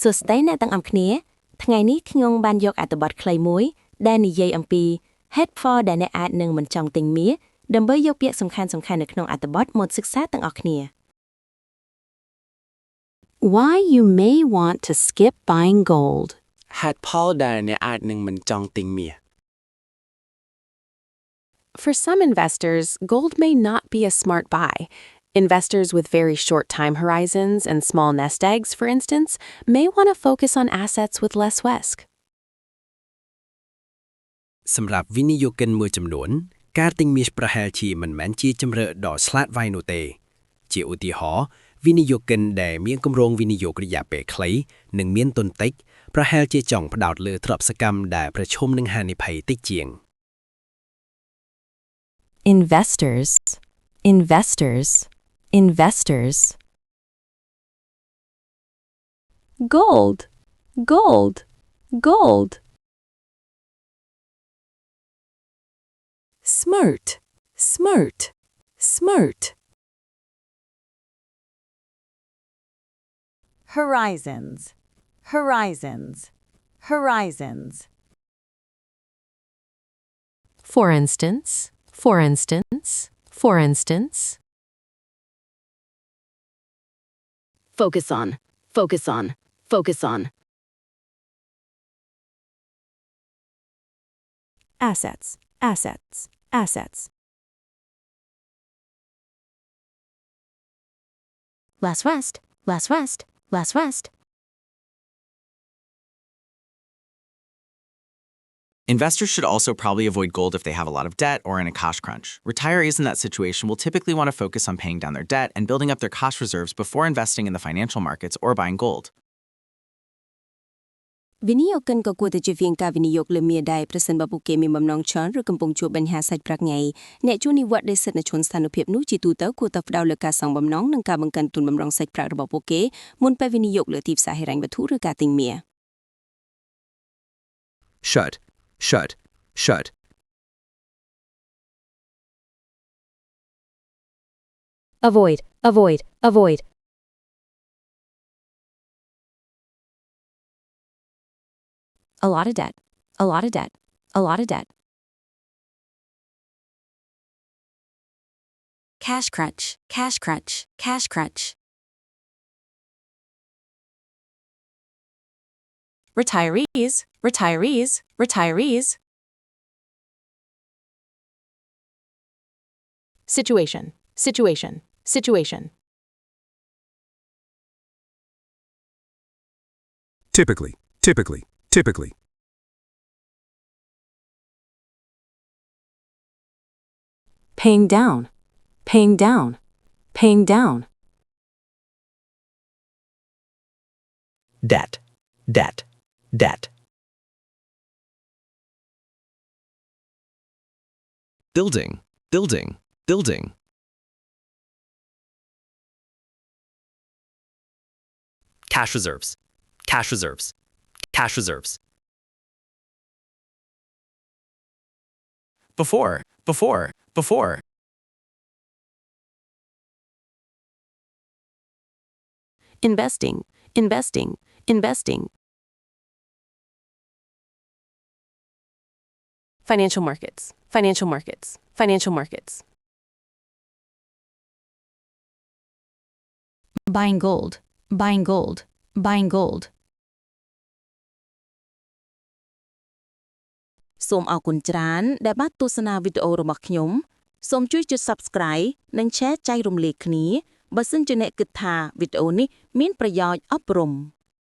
សួស្តីអ្នកទាំងអស់គ្នាថ្ងៃនេះខ្ញុំបានយកអត្ថបទខ្លីមួយដែលនិយាយអំពី head for ដែលអ្នកអាចនឹងមិនចង់ទិញមាសដើម្បីយកពាក្យសំខាន់ៗនៅក្នុងអត្ថបទមកសិក្សាទាំងអស់គ្នា Why you may want to skip buying gold ហេតុផលដែលអ្នកអាចនឹងមិនចង់ទិញមាស For some investors, gold may not be a smart buy. Investors with very short time horizons and small nest eggs, for instance, may want to focus on assets with less risk. សម្រាប់វិនិយោគិនមួយចំនួនការទិញមាសប្រហែលជាមិនមែនជាជម្រើសដ៏ឆ្លាតវៃនោះទេជាឧទាហរណ៍វិនិយោគិនដែលមានគម្រោងវិនិយោគរយៈពេលខ្លីនិងមានទុនតិចប្រហែលជាចង់ផ្ដោតលើទ្រព្យសកម្មដែលប្រឈមនឹងហានិភ័យតិចជាង Investors Gold. Smart Horizons For instance. Focus on. Assets Less rest Investors should also probably avoid gold if they have a lot of debt or in a cash crunch. Retirees in that situation will typically want to focus on paying down their debt and building up their cash reserves before investing in the financial markets or buying gold. វិនិយោគិនក៏គួរតែជៀសវាងការវិនិយោគលើមាសដែរប្រសិនបើពួកគេមានបំណងច្រើនឬកំពុងជួបបញ្ហាសាច់ប្រាក់ថ្ងៃអ្នកជួលនិវត្តន៍ដែលស្ថិតនៅឈុនស្ថានភាពនោះជាទូទៅគួរតែផ្ដោតលើការសងបំណងនិងការបង្កើនទុនបំរុងសាច់ប្រាក់របស់ពួកគេមុនពេលវិនិយោគលើទីផ្សារហិរញ្ញវត្ថុឬការទិញមាស Shut Avoid A lot of debt Cash crunch Retirees Situation. Typically. Paying down Debt. Building. Cash reserves. Before. Investing Financial markets. Buying gold សូមអរគុណច្រើនដែលបានទស្សនាវីដេអូរបស់ខ្ញុំសូមជួយចុច Subscribe និង Share ចែករំលែកគ្នាបើសិនជាអ្នកគិតថាវីដេអូនេះមានប្រយោជន៍អប់រំ